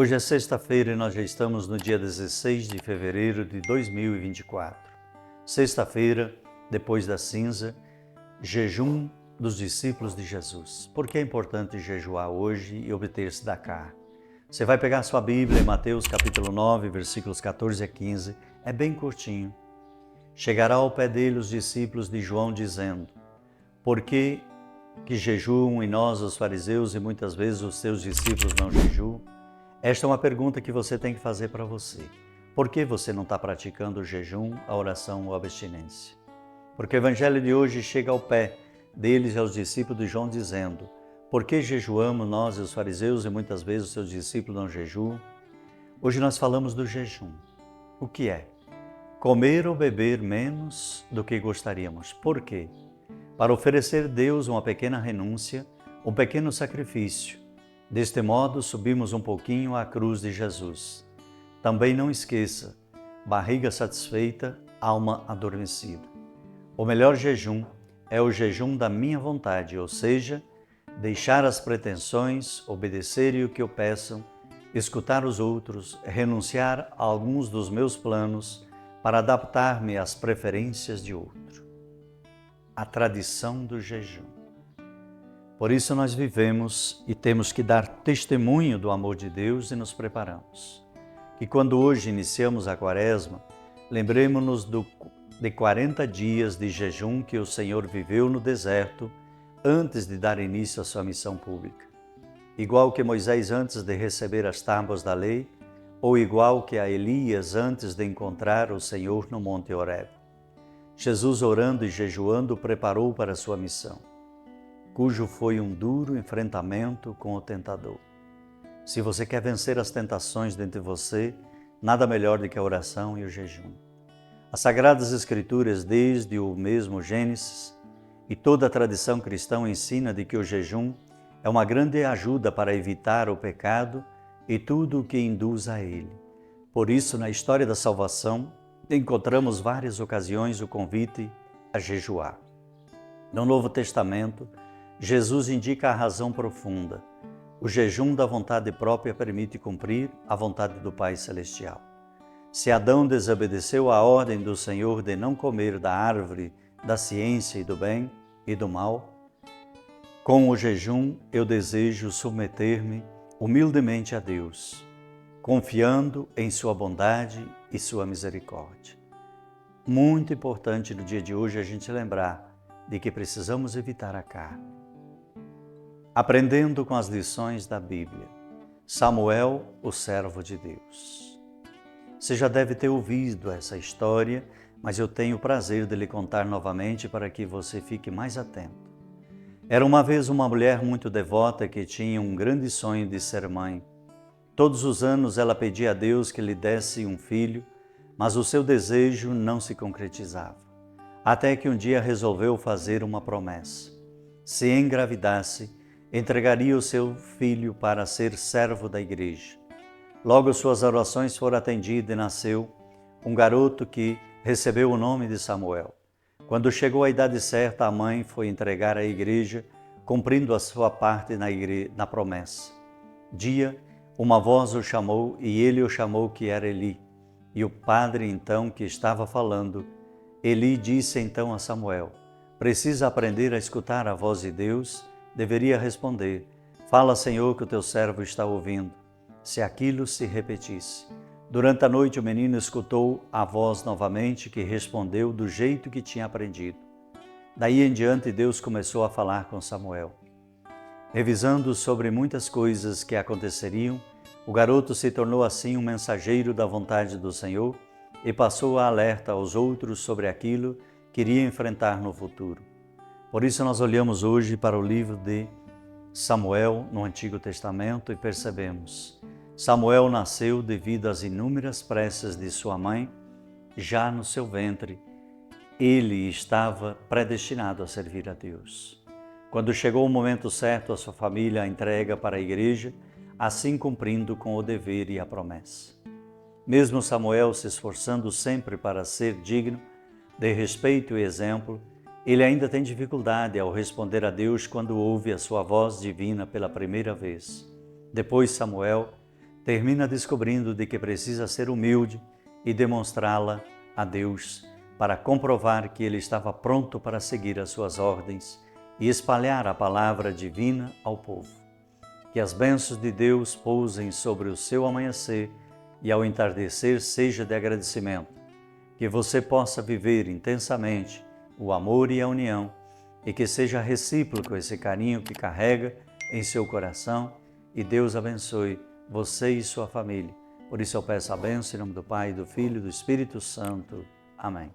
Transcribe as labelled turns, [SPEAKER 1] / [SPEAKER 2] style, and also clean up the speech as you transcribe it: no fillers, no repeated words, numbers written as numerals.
[SPEAKER 1] Hoje é sexta-feira e nós já estamos no dia 16 de fevereiro de 2024. Sexta-feira, depois da cinza, jejum dos discípulos de Jesus. Por que é importante jejuar hoje e obter-se da carne? Você vai pegar sua Bíblia em Mateus capítulo 9, versículos 14 a 15. É bem curtinho. Chegará ao pé dele os discípulos de João dizendo: por que jejuam e nós, os fariseus, e muitas vezes os seus discípulos não jejuam? Esta é uma pergunta que você tem que fazer para você. Por que você não está praticando o jejum, a oração ou a abstinência? Porque o evangelho de hoje chega ao pé deles e aos discípulos de João dizendo: por que jejuamos nós e os fariseus e muitas vezes os seus discípulos não jejuam? Hoje nós falamos do jejum. O que é? Comer ou beber menos do que gostaríamos. Por quê? Para oferecer a Deus uma pequena renúncia, um pequeno sacrifício. Deste modo, subimos um pouquinho à cruz de Jesus. Também não esqueça, barriga satisfeita, alma adormecida. O melhor jejum é o jejum da minha vontade, ou seja, deixar as pretensões, obedecer o que eu peçam, escutar os outros, renunciar a alguns dos meus planos para adaptar-me às preferências de outro. A tradição do jejum. Por isso nós vivemos e temos que dar testemunho do amor de Deus e nos preparamos. Que quando hoje iniciamos a Quaresma, lembremos-nos de 40 dias de jejum que o Senhor viveu no deserto antes de dar início à sua missão pública. Igual que Moisés antes de receber as tábuas da lei, ou igual que a Elias antes de encontrar o Senhor no Monte Horebe. Jesus, orando e jejuando, preparou para a sua missão, cujo foi um duro enfrentamento com o tentador. Se você quer vencer as tentações dentro de você, nada melhor do que a oração e o jejum. As Sagradas Escrituras, desde o mesmo Gênesis, e toda a tradição cristã ensina de que o jejum é uma grande ajuda para evitar o pecado e tudo o que induz a ele. Por isso, na história da salvação, encontramos várias ocasiões o convite a jejuar. No Novo Testamento, Jesus indica a razão profunda. O jejum da vontade própria permite cumprir a vontade do Pai Celestial. Se Adão desobedeceu à ordem do Senhor de não comer da árvore da ciência e do bem e do mal, com o jejum eu desejo submeter-me humildemente a Deus, confiando em sua bondade e sua misericórdia. Muito importante no dia de hoje a gente lembrar de que precisamos evitar a carne. Aprendendo com as lições da Bíblia. Samuel, o servo de Deus. Você já deve ter ouvido essa história, mas eu tenho o prazer de lhe contar novamente para que você fique mais atento. Era uma vez uma mulher muito devota que tinha um grande sonho de ser mãe. Todos os anos ela pedia a Deus que lhe desse um filho, mas o seu desejo não se concretizava. Até que um dia resolveu fazer uma promessa. Se engravidasse, entregaria o seu filho para ser servo da igreja. Logo suas orações foram atendidas e nasceu um garoto que recebeu o nome de Samuel. Quando chegou a idade certa, a mãe foi entregar à igreja, cumprindo a sua parte na promessa. Uma voz o chamou e ele o chamou que era Eli. E o padre então que estava falando, Eli disse então a Samuel: precisa aprender a escutar a voz de Deus? Deveria responder: fala, Senhor, que o teu servo está ouvindo. Se aquilo se repetisse. Durante a noite o menino escutou a voz novamente, que respondeu do jeito que tinha aprendido. Daí em diante Deus começou a falar com Samuel. Revisando sobre muitas coisas que aconteceriam, o garoto se tornou assim um mensageiro da vontade do Senhor e passou a alerta aos outros sobre aquilo que iria enfrentar no futuro. Por isso nós olhamos hoje para o livro de Samuel no Antigo Testamento e percebemos: Samuel nasceu devido às inúmeras preces de sua mãe. Já no seu ventre, ele estava predestinado a servir a Deus. Quando chegou o momento certo, a sua família a entrega para a igreja, assim cumprindo com o dever e a promessa. Mesmo Samuel se esforçando sempre para ser digno de respeito e exemplo, ele ainda tem dificuldade ao responder a Deus quando ouve a sua voz divina pela primeira vez. Depois Samuel termina descobrindo de que precisa ser humilde e demonstrá-la a Deus para comprovar que ele estava pronto para seguir as suas ordens e espalhar a palavra divina ao povo. Que as bênçãos de Deus pousem sobre o seu amanhecer e ao entardecer seja de agradecimento. Que você possa viver intensamente o amor e a união e que seja recíproco esse carinho que carrega em seu coração e Deus abençoe você e sua família. Por isso eu peço a bênção em nome do Pai, do Filho e do Espírito Santo. Amém.